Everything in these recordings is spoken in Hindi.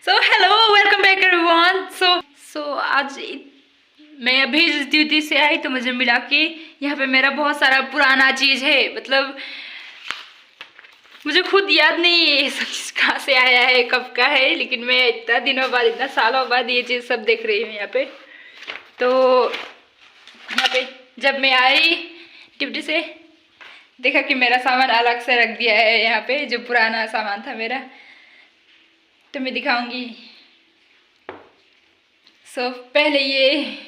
सो hello, welcome back everyone. So आज मैं अभी ड्यूटी से आई तो मुझे मिला कि यहाँ पे मेरा बहुत सारा पुराना चीज़ है। मतलब मुझे खुद याद नहीं है ये सब चीज़ कहाँ से आया है, कब का है, लेकिन मैं इतना दिनों बाद, इतना सालों बाद ये चीज़ सब देख रही हूँ यहाँ पे। तो यहाँ पे जब मैं आई ड्यूटी से देखा कि मेरा सामान अलग से रख दिया है यहाँ पे, जो पुराना सामान था मेरा, तो मैं दिखाऊंगी। पहले ये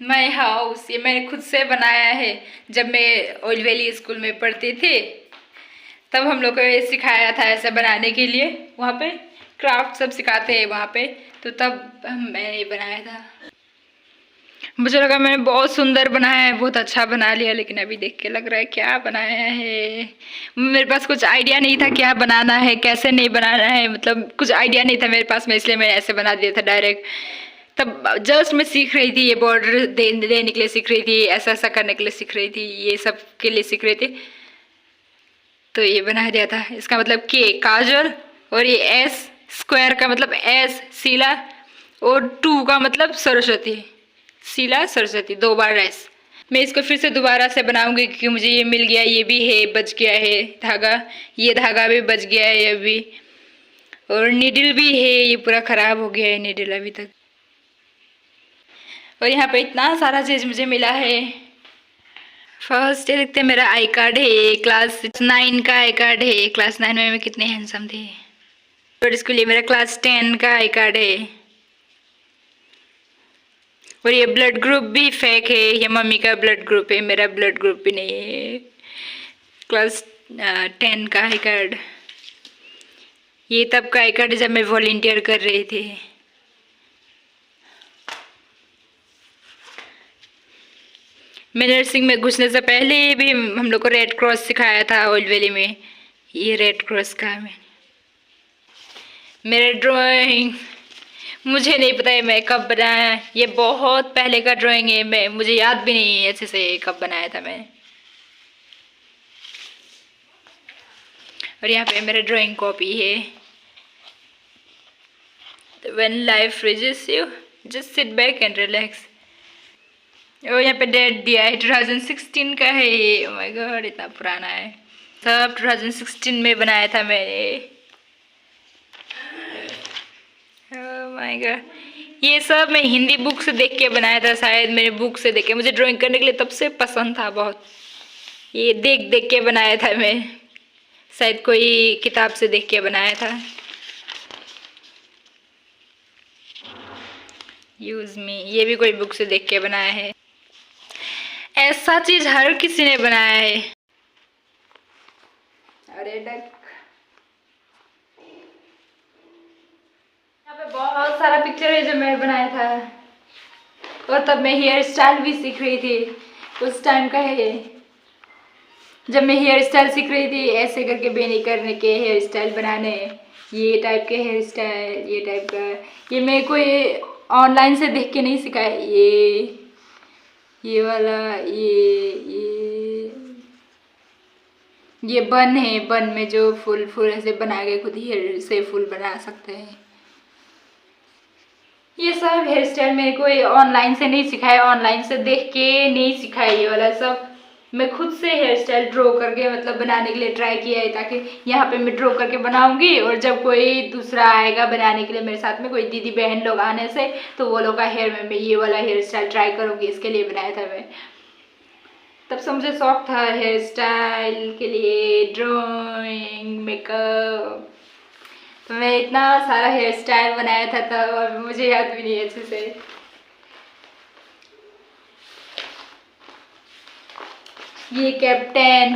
माई हाउस, ये मैंने खुद से बनाया है। जब मैं ऑयल वैली स्कूल में पढ़ती थी तब हम लोग को ये सिखाया था ऐसे बनाने के लिए। वहाँ पे क्राफ्ट सब सिखाते हैं वहाँ पे, तो तब मैंने बनाया था। मुझे लगा मैंने बहुत सुंदर बनाया है, बहुत अच्छा बना लिया, लेकिन अभी देख के लग रहा है क्या बनाया है। मेरे पास कुछ आइडिया नहीं था क्या बनाना है, कैसे नहीं बनाना है, मतलब कुछ आइडिया नहीं था मेरे पास में, इसलिए मैंने ऐसे बना दिया था डायरेक्ट। तब जस्ट मैं सीख रही थी, ये बॉर्डर देने के लिए सीख रही थी, ऐसा ऐसा करने के लिए सीख रही थी, ये सब के लिए सीख रही थी। तो ये बना दिया था। इसका मतलब के काजल, और ये एस स्क्वायर का मतलब एस शीला, और टू का मतलब सरस्वती, शीला सरस्वती, 2 बार एस। मैं इसको फिर से दोबारा से बनाऊंगी क्योंकि मुझे ये मिल गया, ये भी है, बच गया है धागा, ये धागा भी बच गया है अभी, और नीडल भी है, ये पूरा खराब हो गया है नीडल अभी तक। और यहाँ पे इतना सारा चीज मुझे मिला है। फर्स्ट ये देखते हैं, मेरा आई कार्ड है, क्लास 9 का आई कार्ड है। क्लास 9 में मैं कितने हैंडसम थे। और इसके लिए मेरा क्लास 10 का आई कार्ड है। और ये ब्लड ग्रुप भी फेक है, ये मम्मी का ब्लड ग्रुप है, मेरा ब्लड ग्रुप भी नहीं है। क्लास 10 का आई कार्ड, ये तब का आई कार्ड जब मैं वॉलंटियर कर रही थी। मैं नर्सिंग में घुसने से पहले भी हम लोग को रेड क्रॉस सिखाया था ऑयल वैली में, ये रेड क्रॉस का है। मेरा ड्राइंग मुझे नहीं पता है मैं कब बनाया, ये बहुत पहले का ड्राइंग है, मैं मुझे याद भी नहीं है अच्छे से कब बनाया था मैं। और यहाँ पे मेरा ड्राइंग कॉपी है। When life freezes you, just sit back and relax। और यहाँ पे डेट दिया है, 2016 का है ये। ओह माय गॉड, इतना पुराना है। सब 2016 में बनाया था मैंने। ओह माय गॉड, ये सब मैं हिंदी बुक से देख के बनाया था, शायद मेरे बुक से देख के। मुझे ड्राइंग करने के लिए तब से पसंद था बहुत, ये देख देख के बनाया था मैं, शायद कोई किताब से देख के बनाया था। यूज मी, ये भी कोई बुक से देख के बनाया है। ऐसा चीज हर किसी ने बनाया है। अरे डक, यहाँ पे बहुत सारा पिक्चर है जो मैं बनाया था। और तब मैं हेयर स्टाइल भी सीख रही थी, उस टाइम का है ये। जब मैं हेयर स्टाइल सीख रही थी, ऐसे करके बेनी करने के हेयर स्टाइल बनाने, ये टाइप के हेयर स्टाइल, ये टाइप का। ये मैं कोई ऑनलाइन से देख के नहीं सीखा है, ये वाला, ये बन है, बन में जो फूल फूल ऐसे बना के खुद हेयर से फूल बना सकते हैं। ये सब हेयर स्टाइल मेरे को ऑनलाइन से नहीं सिखाया, ऑनलाइन से देख के नहीं सिखाया। ये वाला सब मैं खुद से हेयर स्टाइल ड्रॉ करके मतलब बनाने के लिए ट्राई किया है, ताकि यहाँ पे मैं ड्रॉ करके बनाऊंगी, और जब कोई दूसरा आएगा बनाने के लिए मेरे साथ में, कोई दीदी बहन लोग आने से, तो वो लोग का हेयर में मैं ये वाला हेयर स्टाइल ट्राई करूँगी, इसके लिए बनाया था मैं। तब से मुझे शौक था हेयर स्टाइल के लिए, ड्राइंग, मेकअप। तो मैं इतना सारा हेयर स्टाइल बनाया था तब, और मुझे याद भी नहीं अच्छे से। ये कैप्टन,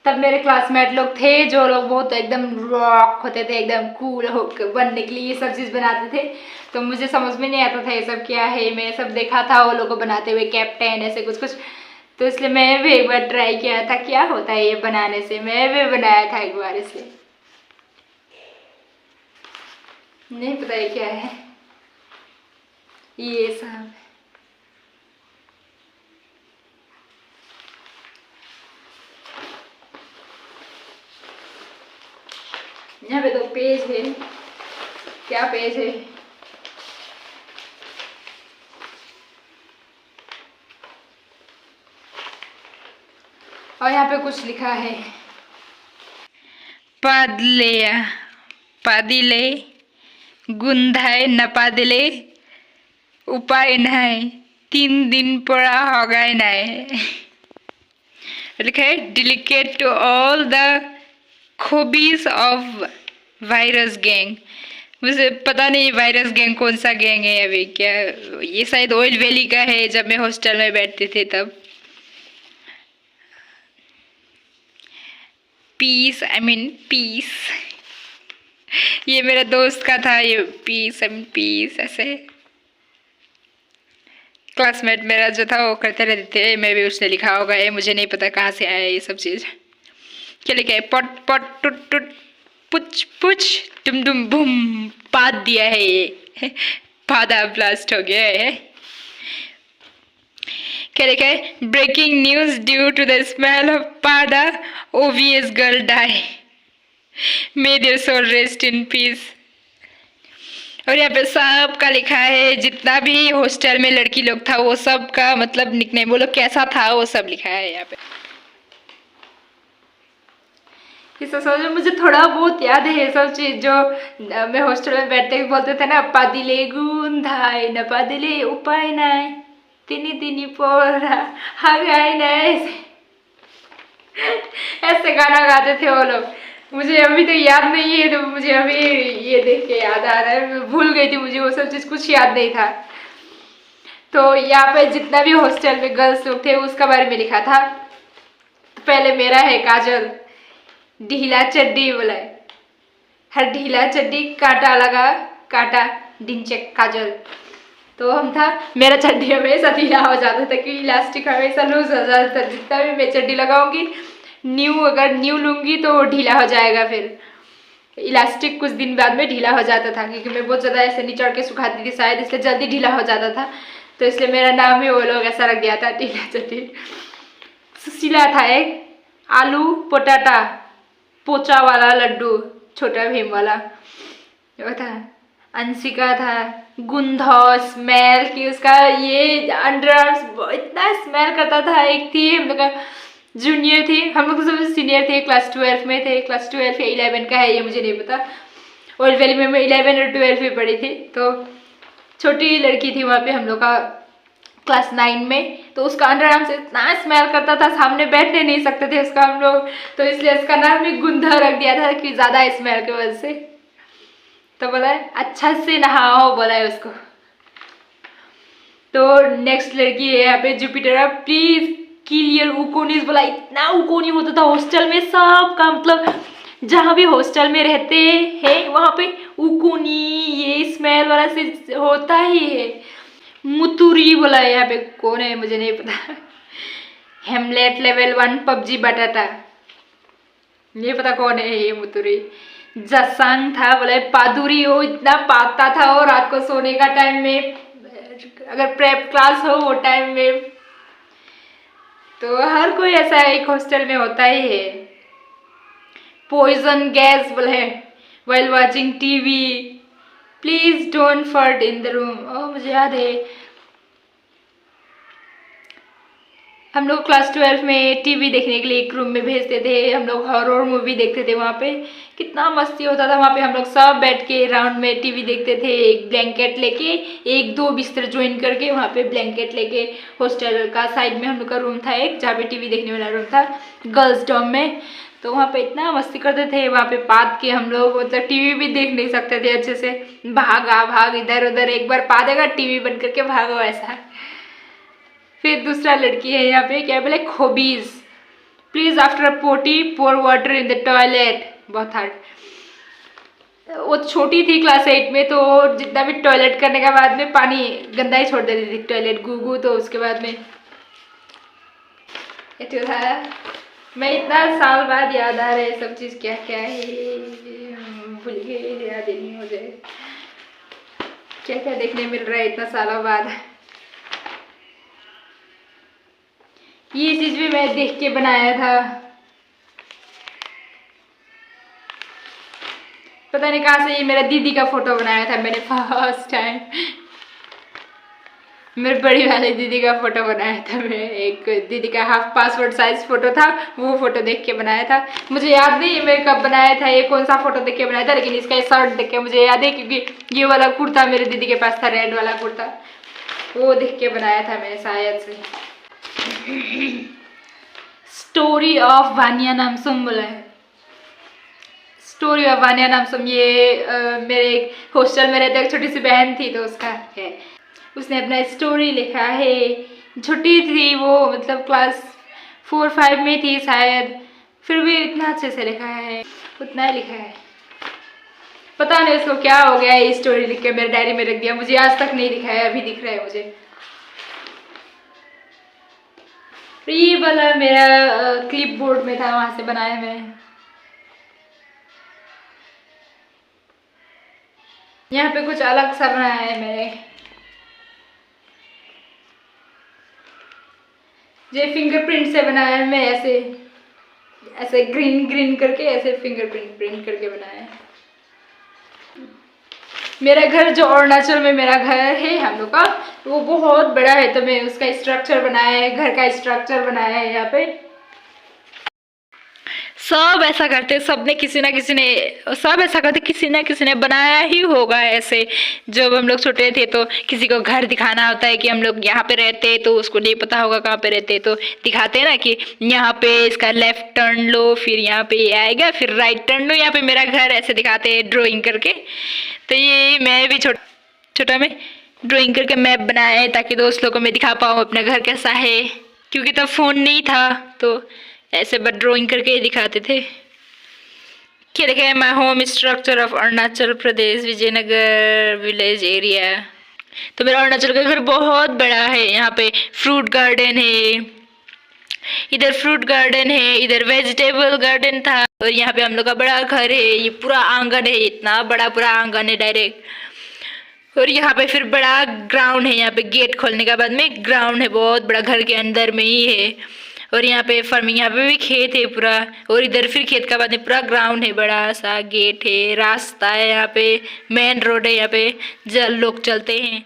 तब मेरे क्लासमेट लोग थे जो लोग बहुत एकदम रॉक होते थे, एकदम कूल बनने के लिए ये सब चीज़ बनाते थे। तो मुझे समझ में नहीं आता था ये सब क्या है, मैं सब देखा था वो लोग को बनाते हुए, कैप्टन ऐसे कुछ कुछ। तो इसलिए मैं भी एक बार ट्राई किया था क्या होता है ये बनाने से, मैं भी बनाया था एक बार इसे। नहीं पता ये क्या है, ये सब यहाँ पे 2 पेज है। क्या पेज है? और यहाँ पे कुछ लिखा है, पादलेया पादिले गुंधाए नपादिले उपाय नाय 3 दिन पड़ा होगा नाय। लिखा है डेलिकेट टू ऑल द खोबीज ऑफ वायरस गैंग। मुझे पता नहीं वायरस गैंग कौन सा गैंग है अभी, क्या ये शायद ऑयल वैली का है, जब मैं हॉस्टल में बैठते थे तब। पीस आई मीन पीस, ये मेरे दोस्त का था, ये पीस आई मीन पीस ऐसे। क्लासमेट मेरा जो था वो करते रहते थे, मैं भी उसने लिखा होगा, ये मुझे नहीं पता कहाँ से आया ये सब चीज़। क्या लिखा है? पट पट टुट टुट पुच पुच डुम डुम बुम, पाद दिया है ये, पादा ब्लास्ट हो गया है। क्या लिखा है? Breaking news due to the smell of पादा OVS girl die, may their soul rest in peace. और यहाँ पे सब का लिखा है, जितना भी हॉस्टल में लड़की लोग था वो सब का मतलब निकनेम, वो लोग कैसा था वो सब लिखा है यहाँ पे। इस समझ मुझे थोड़ा बहुत याद है ये सब चीज, जो मैं हॉस्टल में बैठते बोलते थे ना, पादिले गुंधाई न पादिले उपाय नाय तिनी तिनी पोरा हगाई नाय, ऐसे गाना गाते थे वो लोग। मुझे अभी तो याद नहीं है, तो मुझे अभी ये देख के याद आ रहा है, मैं भूल गई थी, मुझे वो सब चीज़ कुछ याद नहीं था। तो यहाँ पे जितना भी हॉस्टल में गर्ल्स लोग थे उसका बारे में लिखा था। तो पहले मेरा है काजल, ढीला चड्डी बोला है, हर ढीला चड्डी कांटा लगा कांटा डिंचक काजल। तो हम था, मेरा चड्डी हमेशा ढीला हो जाता था क्योंकि इलास्टिक हमेशा लूज हो जाता था। जितना भी मैं चड्डी लगाऊंगी अगर न्यू लूंगी तो ढीला हो जाएगा, फिर इलास्टिक कुछ दिन बाद में ढीला हो जाता था, क्योंकि मैं बहुत ज़्यादा ऐसे निचोड़ के सुखाती थी शायद, इसलिए जल्दी ढीला हो जाता था। तो इसलिए मेरा नाम ही वो लोग ऐसा रख दिया था, ढीला चड्डी। सुशीला था एक, आलू पोटाटा पोचा वाला लड्डू, छोटा भीम वाला वो था। अंशिका था, गुंधा स्मेल की उसका ये अंडर आर्म्स इतना स्मेल करता था। एक थी हम लोग का जूनियर थी, हम लोग तो सब सीनियर थे, क्लास 12 में थे, क्लास 12 या 11 का है ये मुझे नहीं पता। ओल्ड वैली में मैं 11 और 12 में पढ़ी थी। तो छोटी लड़की थी वहाँ पे हम लोग का क्लास 9 में, तो उसका अंडर आर्म से इतना स्मेल करता था, सामने बैठने नहीं सकते थे उसका हम लोग, तो इसलिए उसका नाम भी गुंधा रख दिया था कि ज़्यादा स्मेल की वजह से। तो बोला है अच्छा से नहाओ, बोला है उसको। तो नेक्स्ट लड़की है यहाँ पे जुपिटर, प्लीज किल उकोनीस, बोला इतना उकोनी होता था हॉस्टल में सबका, मतलब जहाँ भी हॉस्टल में रहते हैं वहाँ पे उकोनी ये स्मेल वाला से होता ही है। मुतुरी बोला है यहाँ पे, कौन है मुझे नहीं पता। हेमलेट लेवल 1 पबजी बटाटा, ये पता कौन है ये मुतुरी। जसंग था, बोला पादुरी हो, इतना पाता था और रात को सोने का टाइम में अगर प्रेप क्लास हो वो टाइम में, तो हर कोई ऐसा एक हॉस्टल में होता ही है। पॉइजन गैस बोले while watching TV, please don't fart in the room. ओह मुझे याद है, हम लोग क्लास 12 में टीवी देखने के लिए एक रूम में भेजते थे, हम लोग हॉरर मूवी देखते थे वहाँ पे, कितना मस्ती होता था वहाँ पे। हम लोग सब बैठ के राउंड में टीवी देखते थे, एक ब्लैंकेट लेके, 1-2 बिस्तर ज्वाइन करके वहाँ पे ब्लैंकेट लेके। हॉस्टल का साइड में हम लोग का रूम था एक, जहाँ पे टीवी देखने वाला रूम था गर्ल्स डॉम में। तो वहाँ पे इतना मस्ती करते थे, वहाँ पे पाद के हम लोग मतलब टीवी भी देख नहीं सकते थे अच्छे से, भाग इधर उधर, एक बार पा देगा टीवी बंद करके भागो ऐसा। फिर दूसरा लड़की है यहाँ पे, क्या बोले खोबीज, please after potty pour water in the toilet, बहुत हार्ड। वो छोटी थी क्लास 8 में, तो जितना भी टॉयलेट करने के बाद में पानी गंदा ही छोड़ देती थी टॉयलेट गूगू, तो उसके बाद में ये था। मैं इतना साल बाद याद आ रहा है सब चीज़ क्या क्या है, भूल गई, याद ही नहीं मुझे क्या क्या देखने मिल रहा है इतना सालों बाद। ये चीज भी मैं देख के बनाया था। पता नहीं कहाँ से ये मेरा दीदी का फोटो बनाया था मैंने फर्स्ट टाइम। मेरे बड़ी वाली दीदी का फोटो बनाया था मैं, एक दीदी का हाफ पासपोर्ट साइज फोटो था, वो फोटो देख के बनाया था। मुझे याद नहीं मैं कब बनाया था, ये कौन सा फोटो देख के बनाया था, लेकिन इसका शर्ट देख के मुझे याद है क्योंकि ये वाला कुर्ता मेरे दीदी के पास था, रेड वाला कुर्ता, वो देख के बनाया था मैंने शायद से। स्टोरी ऑफ वानिया नामसुम बोला है, स्टोरी ऑफ वानिया नामसुम। ये मेरे हॉस्टल में रहते एक छोटी सी बहन थी तो उसका है, उसने अपना स्टोरी लिखा है। छोटी थी वो, मतलब क्लास 4-5 में थी शायद, फिर भी इतना अच्छे से लिखा है, उतना ही लिखा है। पता नहीं उसको क्या हो गया, ये स्टोरी लिख के मेरे डायरी में रख दिया, मुझे आज तक नहीं दिखा है, अभी दिख रहा है मुझे। ये वाला मेरा क्लिप बोर्ड में था, वहां से बनाया मैंने। यहाँ पे कुछ अलग सा बनाया है मैंने, ये फिंगरप्रिंट से बनाया है मैं, ऐसे ऐसे ग्रीन ग्रीन करके ऐसे फिंगरप्रिंट प्रिंट करके बनाया है। मेरा घर जो अरुणाचल में मेरा घर है हम लोग का, वो बहुत बड़ा है, तो मैं उसका स्ट्रक्चर बनाया है, घर का स्ट्रक्चर बनाया है। यहाँ पे सब ऐसा करते, सबने किसी ना किसी ने, सब ऐसा करते, किसी ना किसी ने बनाया ही होगा ऐसे। जब हम लोग छोटे थे तो किसी को घर दिखाना होता है कि हम लोग यहाँ पे रहते, तो उसको नहीं पता होगा कहाँ पे रहते, तो दिखाते हैं ना कि यहाँ पे इसका लेफ्ट टर्न लो, फिर यहाँ पे आएगा, फिर राइट टर्न लो, यहाँ पे मेरा घर, ऐसे दिखाते हैं ड्राइंग करके। तो ये मैं भी छोटा में ड्राइंग करके मैप बनाया है ताकि दोस्त लोगों को मैं दिखा पाऊँ अपना घर कैसा है, क्योंकि तब फोन नहीं था, तो ऐसे बस ड्राइंग करके ही दिखाते थे। क्या लिखा है, my home structure of Arunachal Pradesh Vijaynagar village area. तो मेरा अरुणाचल का घर बहुत बड़ा है, यहाँ पे फ्रूट गार्डन है, इधर फ्रूट गार्डन है, इधर वेजिटेबल गार्डन था, और यहाँ पे हम लोग का बड़ा घर है, ये पूरा आंगन है, इतना बड़ा पूरा आंगन है डायरेक्ट। और यहाँ पे फिर बड़ा ग्राउंड है, यहाँ पे गेट खोलने के बाद में ग्राउंड है, बहुत बड़ा, घर के अंदर में ही है। और यहाँ पे फार्मिंग, यहाँ पे भी खेत है पूरा, और इधर फिर खेत का बाद में पूरा ग्राउंड है, बड़ा सा गेट है, रास्ता है, यहाँ पे मेन रोड है, यहाँ पे लोग चलते हैं।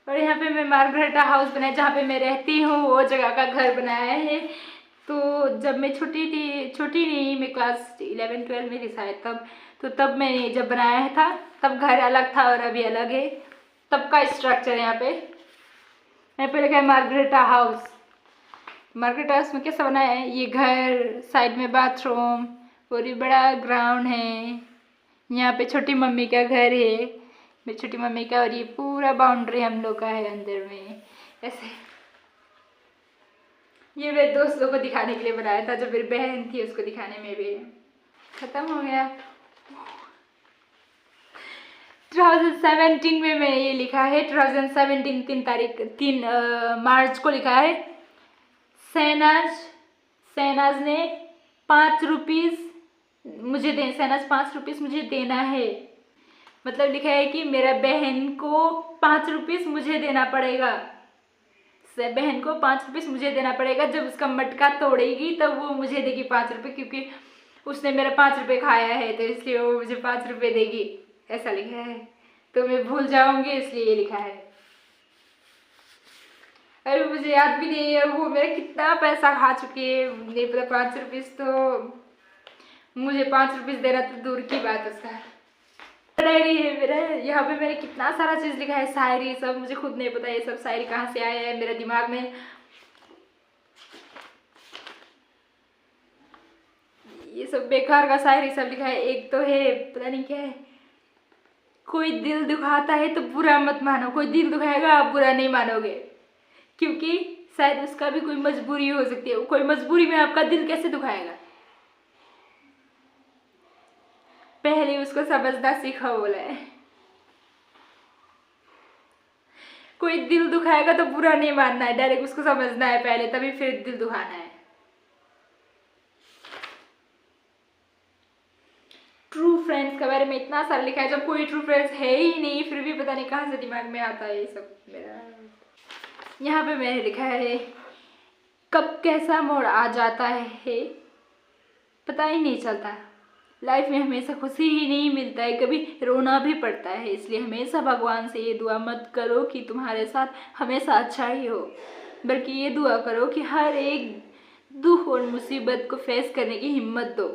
और यहाँ पे मैं मार्गरेटा हाउस बनाया, जहाँ पे मैं रहती हूँ वो जगह का घर बनाया है। तो जब मैं छोटी नहीं, मैं क्लास 11-12 में थी शायद तब, तो तब मैंने जब बनाया था तब घर अलग था और अभी अलग है, तब का स्ट्रक्चर यहाँ पे लिखा है मार्गरेटा हाउस। मार्गरेटा हाउस में कैसा बनाया है, ये घर, साइड में बाथरूम, और ये बड़ा ग्राउंड है, यहाँ पे छोटी मम्मी का घर है, मेरी छोटी मम्मी का, और ये पूरा बाउंड्री हम लोग का है अंदर में ऐसे। ये मेरे दोस्तों को दिखाने के लिए बनाया था, जो मेरी बहन थी उसको दिखाने में भी। खत्म हो गया। 2017 में मैंने ये लिखा है, 2017 3 मार्च को लिखा है। शहनाज ने 5 रुपीज़ मुझे दे, शहनाज 5 रुपीज़ मुझे देना है, मतलब लिखा है कि मेरा बहन को 5 रुपीज़ मुझे देना पड़ेगा, बहन को 5 रुपीज़ मुझे देना पड़ेगा, जब उसका मटका तोड़ेगी तब वो मुझे देगी 5 रुपये, क्योंकि उसने मेरा 5 रुपये खाया है, तो इसलिए वो मुझे 5 रुपये देगी, ऐसा लिखा है। तो मैं भूल जाऊंगी इसलिए ये लिखा है। अरे मुझे याद भी नहीं है वो मेरा कितना पैसा खा चुकी है, नहीं पता। 5 रुपीज़ तो मुझे 5 रुपीज़ देना तो दूर की बात, उसका डायरी है मेरा, यहाँ पे मैंने कितना सारा चीज़ लिखा है, शायरी सब, मुझे खुद नहीं पता ये सब शायरी कहाँ से आया है मेरे दिमाग में। ये सब बेकार का शायरी सब लिखा है। एक तो है, पता नहीं क्या है, कोई दिल दुखाता है तो बुरा मत मानो, कोई दिल दुखाएगा आप बुरा नहीं मानोगे, क्योंकि शायद उसका भी कोई मजबूरी हो सकती है, कोई मजबूरी में आपका दिल कैसे दुखाएगा, पहले उसको समझना सीखो बोला है। कोई दिल दुखाएगा तो बुरा नहीं मानना है, डायरेक्ट उसको समझना है पहले, तभी फिर दिल दुखाना है। ट्रू फ्रेंड्स के बारे में इतना सारा लिखा है, जब कोई ट्रू फ्रेंड्स है ही नहीं, फिर भी पता नहीं कहाँ से दिमाग में आता है ये सब मेरा। यहाँ पे मैंने लिखा है, कब कैसा मोड़ आ जाता है पता ही नहीं चलता, लाइफ में हमेशा खुशी ही नहीं मिलता है, कभी रोना भी पड़ता है। इसलिए हमेशा भगवान से ये दुआ मत करो कि तुम्हारे साथ हमेशा अच्छा ही हो, बल्कि ये दुआ करो कि हर एक दुख और मुसीबत को फेस करने की हिम्मत दो।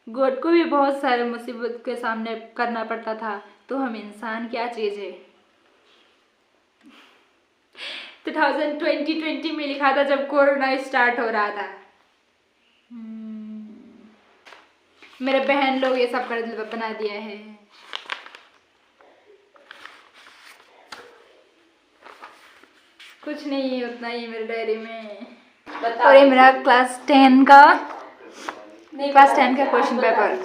गॉड को भी बहुत सारे मुसीबत के सामने करना पड़ता था, तो हम इंसान क्या चीज़ है। 2020 में लिखा था जब कोरोना स्टार्ट हो रहा था। मेरे बहन लोग ये सब कर बना दिया है। कुछ नहीं है, उतना ही मेरे डायरी में। और ये मेरा क्लास 10 का क्वेश्चन पेपर,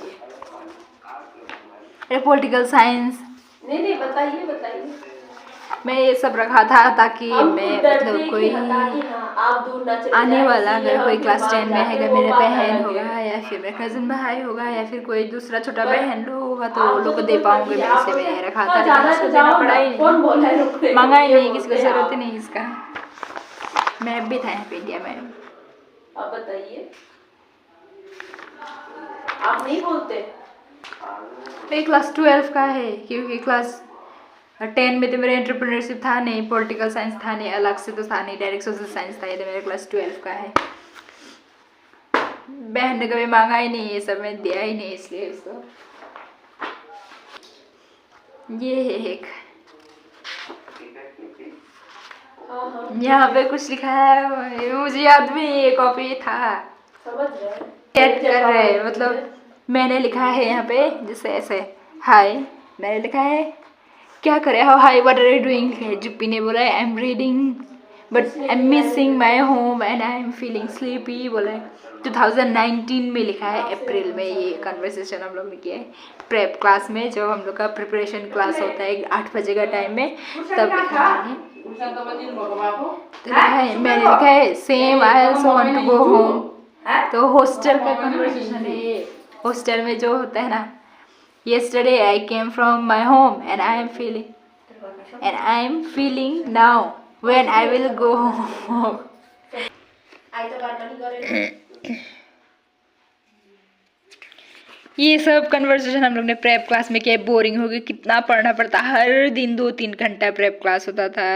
पॉलिटिकल साइंस। नहीं बताइए। मैं ये सब रखा था ताकि मैं मतलब कोई आने वाला अगर कोई क्लास 10 में है, अगर मेरे बहन होगा या फिर मेरा कज़न भाई होगा या फिर कोई दूसरा छोटा बहन लोग होगा तो वो लोग को दे पाऊंगे। मैं इसे मैंने रखा था, देना पड़ा ही नहीं, मांगा ही नहीं, किसी को जरूरत ही नहीं इसका। मैं भी था यहाँ पे इंडिया में। आप बताइए, आप नहीं बोलते। मेरी क्लास 12 का है, क्योंकि क्लास 10 में तो मेरा एंटरप्रेन्योरशिप था नहीं, पॉलिटिकल साइंस था नहीं, अलग से तो था नहीं, डायरेक्ट सोशल साइंस था। ये तो मेरा क्लास 12 का है। बहन ने कभी मांगा ही नहीं, ये सब मैं दिया ही नहीं, इसलिए इसको। ये है एक, यहाँ पे कुछ लिखा है, मुझे याद भी नहीं, ये कॉपी था। समझ रहे चेक कर रहे हैं, मतलब मैंने लिखा है यहाँ पे जैसे ऐसे हाय, मैंने लिखा है क्या करे, how hi what are you doing. जुप्पी ने बोला I am reading but I am missing my home and I am feeling sleepy बोला है। 2019 में लिखा है, अप्रैल में। ये कन्वर्सेशन हम लोग ने किया है प्रेप क्लास में, जो हम लोग का प्रिपरेशन क्लास होता है 8 बजे का टाइम में, तब लिखा है। तो लिखा है, मैंने लिखा है same I also want to go home. तो हॉस्टल का कन्वर्सेशन है, हॉस्टल में जो होता है ना, yesterday I came from my home and I am feeling now when I will go home. ये सब कन्वर्सेशन हम लोग ने प्रेप क्लास में किया। बोरिंग हो गई, कितना पढ़ना पड़ता, हर दिन 2-3 घंटा प्रेप क्लास होता था।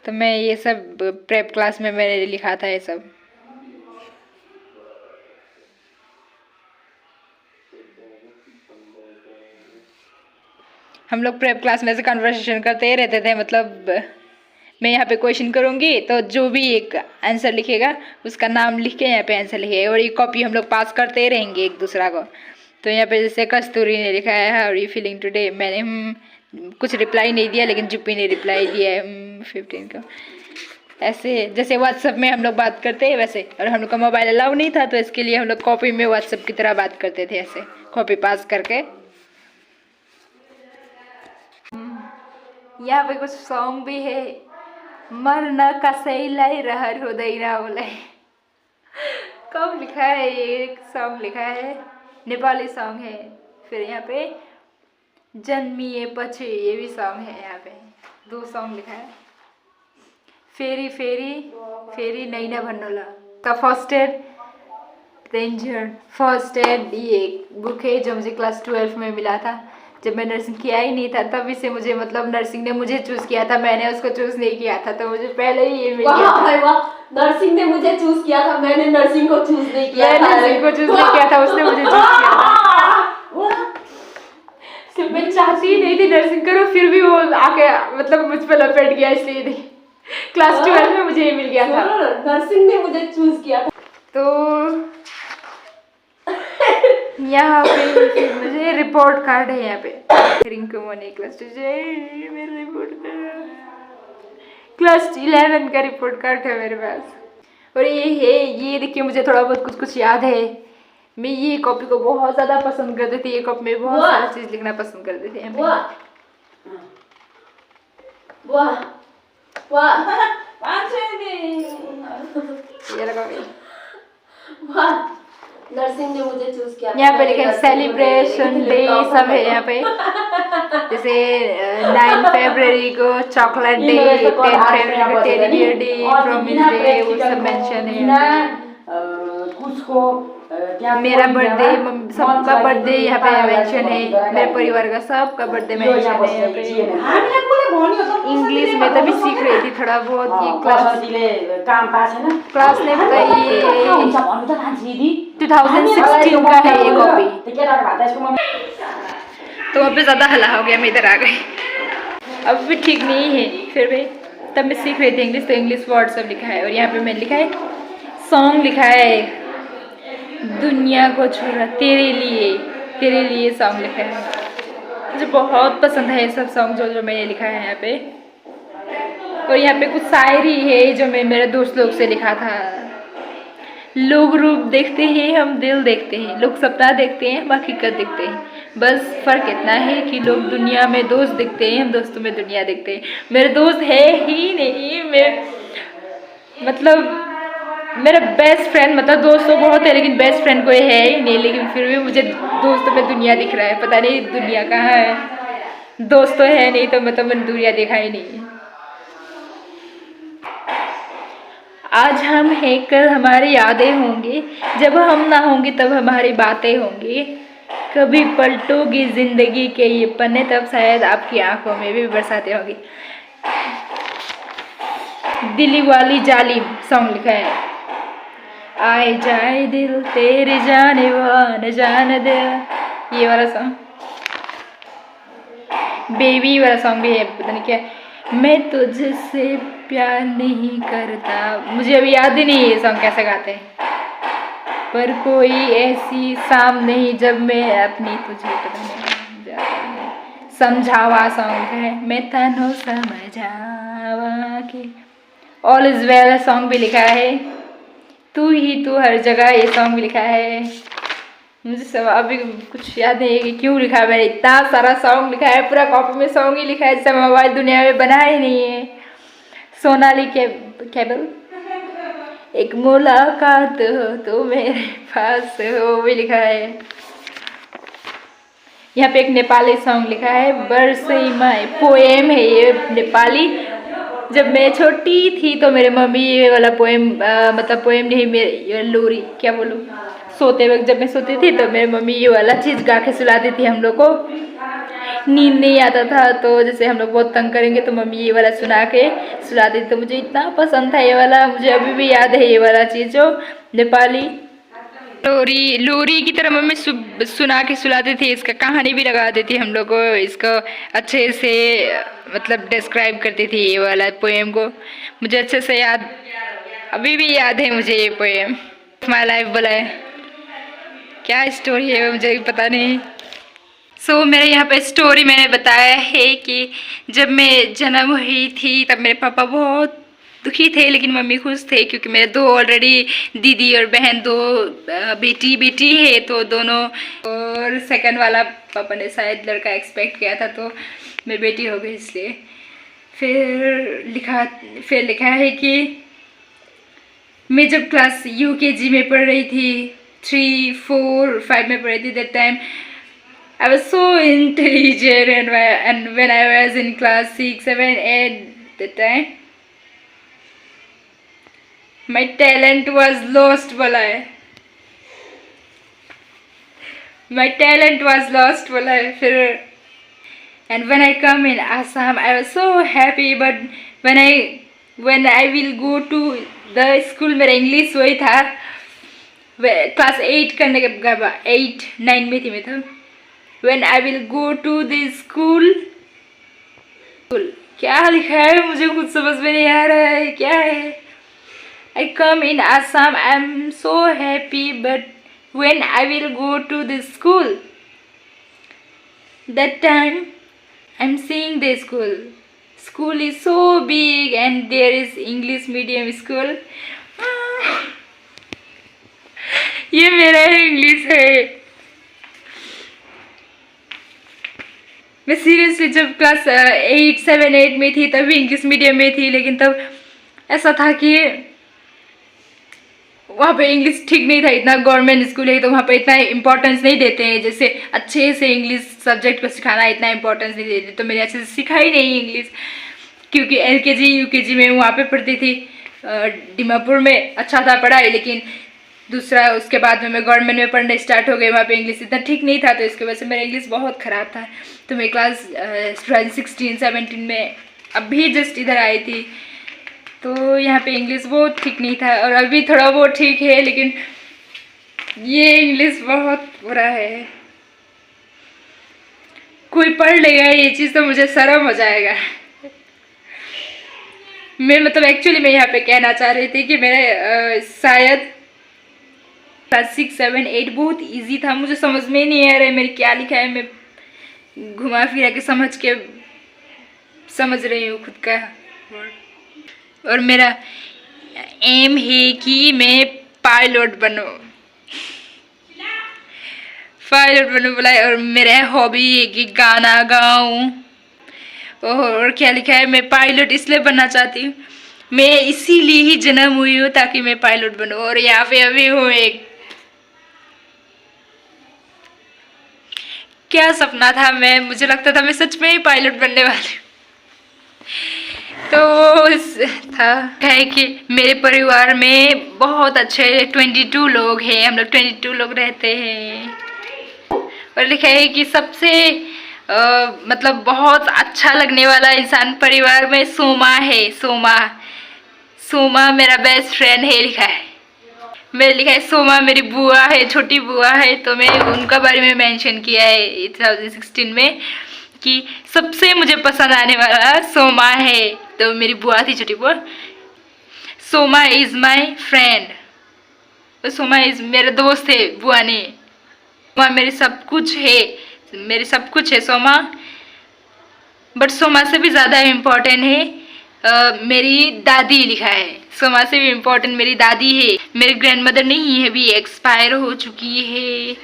तो मैं ये सब प्रेप क्लास में मैंने लिखा था ये सब। हम लोग प्रेप क्लास में से कन्वर्सेशन करते ही रहते थे, मतलब मैं यहाँ पे क्वेश्चन करूँगी तो जो भी एक आंसर लिखेगा उसका नाम लिख के यहाँ पे आंसर लिखेगा, और ये कॉपी हम लोग पास करते ही रहेंगे एक दूसरा को। तो यहाँ पे जैसे कस्तूरी ने लिखा है how are you feeling today, मैंने कुछ रिप्लाई नहीं दिया, लेकिन जुप्पी ने रिप्लाई दिया है 15 का। ऐसे जैसे व्हाट्सएप में हम लोग बात करते हैं वैसे, और हम लोग का मोबाइल अलाउ नहीं था तो इसके लिए हम लोग कॉपी में व्हाट्सएप की तरह बात करते थे, ऐसे कॉपी पास करके। यहाँ पे कुछ सॉन्ग भी है, मर न कसैलाई रहर हुँदैन बोले। कब लिखा है ये, एक सॉन्ग लिखा है, नेपाली सॉन्ग है। फिर यहाँ पे जन्मिए पछि, ये भी सॉन्ग है। यहाँ पे 2 सॉन्ग लिखा है। फेरी फेरी फेरी नैना भन्नोला का first aid ranger. First aid ये बुक है जो मुझे क्लास 12 में मिला था, जब मैं नर्सिंग किया ही नहीं था तभी से मुझे, मतलब नर्सिंग ने मुझे चूज किया था, मैंने उसको चूज नहीं किया था, तो मुझे पहले ही ये मिल गया था। वाह, नर्सिंग ने मुझे चूज किया था, मैंने नर्सिंग को चूज नहीं किया था। नर्सिंग को चूज नहीं किया था, उसने मुझे चूज किया था। सिर्फ मैं चाहती ही नहीं थी नर्सिंग करो, फिर भी वो आके मतलब मुझ पर लपेट गया, इसलिए नहीं। क्लास 12 में मुझे ये मिल गया था, नर्सिंग ने मुझे चूज किया था। तो यहाँ पे मुझे रिपोर्ट कार्ड है। यहाँ पे रिंकू मोनी क्लास 2 मेरा रिपोर्ट कार्ड, क्लास 11 का रिपोर्ट कार्ड है मेरे पास। और ये है, ये देखिए मुझे थोड़ा बहुत कुछ याद है। मैं ये कॉपी को बहुत ज़्यादा पसंद करती थी, ये कॉपी में बहुत सारी चीज़ लिखना पसंद करती थी। वाह वाह वाह वाह, नर्सिंग ने मुझे चूज किया। यहाँ पे लिखा है सेलिब्रेशन डे, सब है यहाँ पे। जैसे 9 फरवरी को चॉकलेट डे, 10 फरवरी को teddy bear day, promise day, वो सब मेंशन है। कुछ को मेरा बर्थडे, सबका बर्थडे यहाँ पे मेंशन है, मेरे परिवार का सबका बर्थडे मेंशन है यहाँ पे। इंग्लिश में तभी सीख रही थी थोड़ा बहुत, ये क्लास ने बताई 2016 का है ये कॉपी। तो वहाँ पे ज़्यादा हल्ला हो गया, मैं इधर आ गई। अब भी ठीक नहीं है, फिर भी तब मैं सीख रही थी इंग्लिश, तो इंग्लिश वर्ड सब लिखा है। और यहाँ पे मैंने लिखा है सॉन्ग, लिखा है दुनिया को छोड़ा तेरे लिए सॉन्ग लिखा है। मुझे बहुत पसंद है ये सब सॉन्ग जो मैंने लिखा है यहाँ पे। और यहाँ पे कुछ शायरी है जो मैं मेरे दोस्त लोग से लिखा था। लोग रूप देखते हैं, हम दिल देखते हैं, लोग सपना देखते हैं, हम हकीकत देखते हैं, बस फ़र्क इतना है कि लोग दुनिया में दोस्त दिखते हैं, हम दोस्तों में दुनिया देखते हैं। मेरे दोस्त है ही नहीं, मतलब मेरा बेस्ट फ्रेंड, मतलब दोस्त तो बहुत है लेकिन बेस्ट फ्रेंड कोई है ही नहीं, लेकिन फिर भी मुझे दोस्तों में दुनिया दिख रहा है। पता नहीं दुनिया कहाँ है, दोस्त तो है नहीं तो मतलब मैंने दुनिया देखा ही नहीं। आज हम हैं, कल हमारी यादें होंगी, जब हम ना होंगे तब हमारी बातें होंगी। कभी पलटोगी जिंदगी के ये पन्ने, तब शायद आपकी आंखों में भी बरसातें होंगी। दिली वाली जालिम सॉन्ग लिखा है। आए जाए दिल तेरे जाने वान जान दे, ये वाला सॉन्ग। बेबी वाला सॉन्ग भी है, पता नहीं क्या। मैं तुझसे प्यार नहीं करता, मुझे अभी याद ही नहीं है ये सॉन्ग कैसे गाते हैं। पर कोई ऐसी शाम नहीं जब मैं अपनी तुझे समझावा सॉन्ग है। मैं तनो समझावा के। ऑल इज वेल सॉन्ग भी लिखा है। तू ही तू हर जगह, ये सॉन्ग भी लिखा है। मुझे सब अभी कुछ याद नहीं है कि क्यों लिखा है मैंने, इतना सारा सॉन्ग लिखा है, पूरा कॉपी में सॉन्ग ही लिखा है जैसे मोबाइल दुनिया में बना ही नहीं है। सोनाली केबल, एक मुलाकात हो तो मेरे पास हो, भी लिखा है। यहाँ पे एक नेपाली सॉन्ग लिखा है, बरसई माई, पोएम है ये नेपाली। जब मैं छोटी थी तो मेरे मम्मी ये वाला पोएम, मतलब पोएम नहीं, मेरे लोरी क्या बोलूँ, सोते वक्त जब मैं सोती थी तो मेरी मम्मी ये वाला चीज़ गा के सुलाती थी हम लोग को। नींद नहीं आता था तो जैसे हम लोग बहुत तंग करेंगे तो मम्मी ये वाला सुना के सुलाती थी, तो मुझे इतना पसंद था ये वाला। मुझे अभी भी याद है ये वाला चीज़ जो नेपाली लोरी की तरह मम्मी सुना के सुलाती थी। इसका कहानी भी लगा देती हम लोग को, इसको अच्छे से मतलब डिस्क्राइब करती थी ये वाला पोएम को। मुझे अच्छे से याद, अभी भी याद है मुझे ये पोएम। माई लाइफ बोला है, क्या स्टोरी है मुझे भी पता नहीं। सो मेरे यहाँ पे स्टोरी मैंने बताया है कि जब मैं जन्म हुई थी तब मेरे पापा बहुत दुखी थे लेकिन मम्मी खुश थे, क्योंकि मेरे दो ऑलरेडी दीदी और बहन, दो बेटी है तो दोनों, और सेकंड वाला पापा ने शायद लड़का एक्सपेक्ट किया था तो मेरी बेटी हो गई। इसलिए फिर लिखा है कि मैं जब क्लास UKG में पढ़ रही थी, 3, 4, 5 में पढ़ रही थी, that time I was so intelligent, and when I was in class 6, 7, 8 that time, my talent was lost, बोला है। My talent was lost, बोला है। फिर and when I come in Assam, I was so happy, but when I will go to the school, मेरा इंग्लिश वही था, क्लास 8 करने के बाद 8, 9 में थी मैं तब। When I will go to the school, क्या लिखा है मुझे कुछ समझ में नहीं आ रहा है, क्या है। I come in Assam, I am so happy, but when I will go to the school, that time I'm seeing the school. School is so big and there is English medium school. ये मेरा इंग्लिश है। मैं सीरियसली जब क्लास 8, 7, 8 में थी तभी इंग्लिश मीडियम में थी, लेकिन तब ऐसा था कि वहाँ पे इंग्लिश ठीक नहीं था, इतना गवर्नमेंट स्कूल है तो वहाँ पे इतना इम्पोर्टेंस नहीं देते हैं, जैसे अच्छे से इंग्लिश सब्जेक्ट को सिखाना इतना इम्पोर्टेंस नहीं देते। तो मैंने अच्छे से सीखा ही नहीं इंग्लिश, क्योंकि LKG UKG में वहाँ पे पढ़ती थी, दीमापुर में। अच्छा था पढ़ाई, लेकिन दूसरा उसके बाद में मैं गवर्नमेंट में पढ़ने स्टार्ट हो गई, वहाँ पे इंग्लिश इतना ठीक नहीं था, तो इसकी वजह से मेरा इंग्लिश बहुत ख़राब था। तो मैं क्लास 16-17 में अभी जस्ट इधर आई थी, तो यहाँ पे इंग्लिश बहुत ठीक नहीं था, और अभी थोड़ा बहुत ठीक है, लेकिन ये इंग्लिश बहुत बुरा है। कोई पढ़ लेगा ये चीज़ तो मुझे शर्म हो जाएगा। मैं मतलब एक्चुअली मैं यहाँ पे कहना चाह रही थी कि मेरे शायद क्लास 6, 7, 8 बहुत इजी था, मुझे समझ में नहीं आ रहा है मेरे क्या लिखा है, मैं घुमा फिरा के समझ रही हूँ खुद का। और मेरा एम है कि मैं पायलट बनूँ बोला है, और मेरा हॉबी है कि गाना गाऊं। और क्या लिखा है, मैं पायलट इसलिए बनना चाहती हूँ, मैं इसीलिए ही जन्म हुई हूँ ताकि मैं पायलट बनूं। और यहाँ पे अभी हूँ एक, क्या सपना था, मुझे लगता था मैं सच में ही पायलट बनने वाली हूँ। तो था है कि मेरे परिवार में बहुत अच्छे 22 लोग हैं, हम लोग 22 लोग रहते हैं। और लिखा है कि सबसे मतलब बहुत अच्छा लगने वाला इंसान परिवार में सोमा है। सोमा मेरा बेस्ट फ्रेंड है, लिखा है। मेरे लिखा है सोमा मेरी बुआ है, छोटी बुआ है, तो मैं उनका बारे में मेंशन किया है 2016 में कि सबसे मुझे पसंद आने वाला सोमा है। तो मेरी बुआ थी, छोटी बुआ। Soma is my friend, Soma is मेरा दोस्त है बुआ ने। सोमा मेरी सब कुछ है सोमा। बट सोमा से भी ज़्यादा इम्पोर्टेंट है मेरी दादी, लिखा है। सोमा से भी इम्पोर्टेंट मेरी दादी है। मेरी ग्रैंड मदर नहीं है, अभी एक्सपायर हो चुकी है।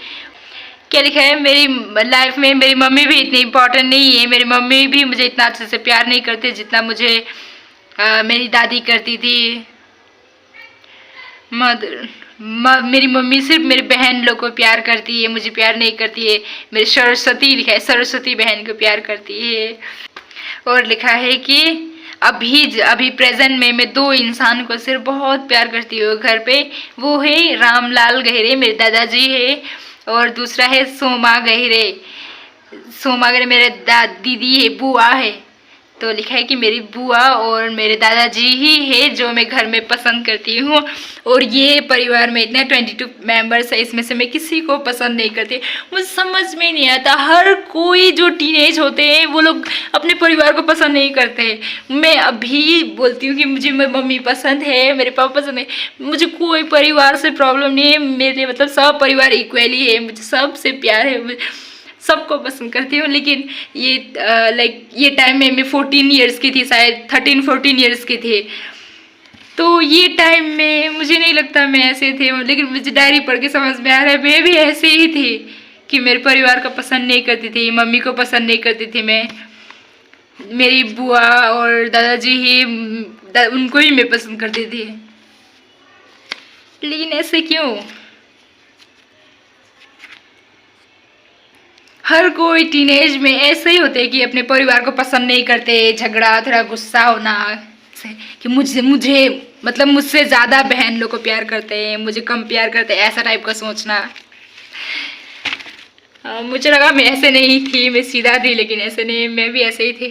क्या लिखा है, मेरी लाइफ में मेरी मम्मी भी इतनी इम्पोर्टेंट नहीं है। मेरी मम्मी भी मुझे इतना अच्छे से प्यार नहीं करते जितना मुझे मेरी दादी करती थी। मेरी मम्मी सिर्फ मेरी बहन लोग को प्यार करती है, मुझे प्यार नहीं करती है। मेरी सरस्वती, लिखा है सरस्वती बहन को प्यार करती है। और लिखा है कि अभी प्रेजेंट में मैं 2 इंसान को सिर्फ बहुत प्यार करती हूँ घर पे। वो है रामलाल गहरे, मेरे दादाजी है, और दूसरा है सोमा गहरे। सोमा गहरे मेरे दीदी है, बुआ है। तो लिखा है कि मेरी बुआ और मेरे दादाजी ही है जो मैं घर में पसंद करती हूँ। और ये परिवार में इतने 22 मेंबर्स है, इसमें से मैं किसी को पसंद नहीं करती। मुझे समझ में नहीं आता, हर कोई जो टीनेज होते हैं वो लोग अपने परिवार को पसंद नहीं करते। मैं अभी बोलती हूँ कि मुझे मेरी मम्मी पसंद है, मेरे पापा पसंद है, मुझे कोई परिवार से प्रॉब्लम नहीं है। मेरे मतलब सब परिवार इक्वली है, मुझे सबसे प्यार है, सबको पसंद करती हूँ। लेकिन ये ये टाइम में मैं 14 ईयर्स की थी, शायद 13-14 ईयर्स की थी। तो ये टाइम में मुझे नहीं लगता मैं ऐसे थी, लेकिन मुझे डायरी पढ़ के समझ में आ रहा है मैं भी ऐसे ही थी कि मेरे परिवार को पसंद नहीं करती थी, मम्मी को पसंद नहीं करती थी मैं। मेरी बुआ और दादाजी ही उनको ही मैं पसंद करती थी। लेकिन ऐसे क्यों? हर कोई टीनेज में ऐसे ही होते हैं कि अपने परिवार को पसंद नहीं करते, झगड़ा, थोड़ा गुस्सा होना कि मुझे मतलब मुझसे ज़्यादा बहन लोग को प्यार करते हैं, मुझे कम प्यार करते हैं, ऐसा टाइप का सोचना। मुझे लगा मैं ऐसे नहीं थी, मैं सीधा थी, लेकिन ऐसे नहीं, मैं भी ऐसे ही थी।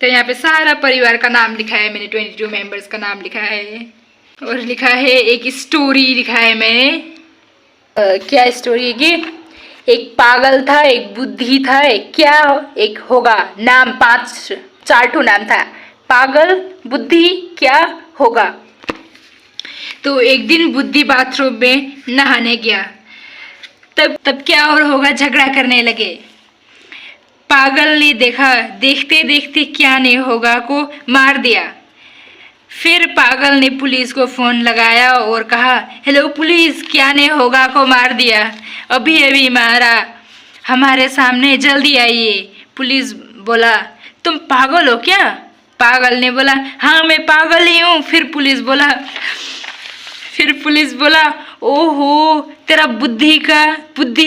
तो यहाँ पे सारा परिवार का नाम लिखा है मैंने, 22 मेंबर्स का नाम लिखा है। और लिखा है एक स्टोरी लिखा है मैंने। क्या स्टोरी है कि एक पागल था, एक बुद्धि था, एक होगा। नाम 4 नाम था, पागल, बुद्धि, क्या, होगा। तो एक दिन बुद्धि बाथरूम में नहाने गया, तब क्या और होगा, झगड़ा करने लगे। पागल ने देखा, देखते देखते क्या नहीं होगा को मार दिया। फिर पागल ने पुलिस को फोन लगाया और कहा, हेलो पुलिस, क्या ने होगा को मार दिया, अभी अभी मारा, हमारे सामने जल्दी आइए। पुलिस बोला, तुम पागल हो क्या? पागल ने बोला, हाँ मैं पागल ही हूँ। फिर पुलिस बोला, ओहो तेरा बुद्धि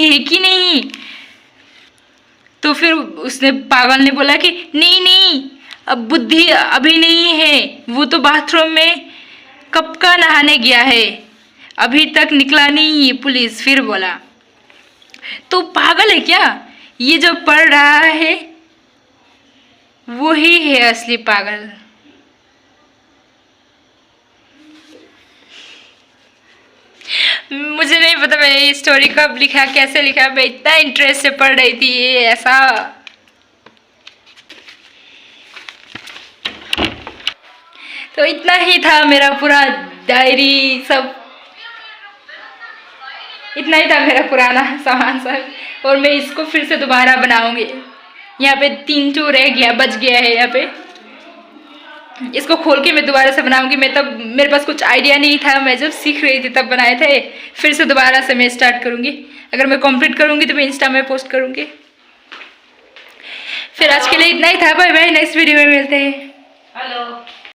है कि नहीं? तो फिर उसने पागल ने बोला कि नहीं अब बुद्धि अभी नहीं है, वो तो बाथरूम में कब का नहाने गया है, अभी तक निकला नहीं। पुलिस फिर बोला, तो पागल है क्या? ये जो पढ़ रहा है वही है असली पागल। मुझे नहीं पता मैंने ये स्टोरी कब लिखा, कैसे लिखा, मैं इतना इंटरेस्ट से पढ़ रही थी ये ऐसा। तो इतना ही था मेरा पूरा डायरी सब, इतना ही था मेरा पुराना सामान सब, और मैं इसको फिर से दोबारा बनाऊंगी। यहाँ पे 3 टू रह गया, बच गया है यहाँ पे, इसको खोल के मैं दोबारा से बनाऊंगी। मैं तब मेरे पास कुछ आइडिया नहीं था, मैं जब सीख रही थी तब बनाए थे। फिर से दोबारा से मैं स्टार्ट करूंगी, अगर मैं कंप्लीट करूंगी तो मैं इंस्टा में पोस्ट करूंगी। फिर आज के लिए इतना ही था, बाय बाय, नेक्स्ट वीडियो में मिलते हैं। हेलो।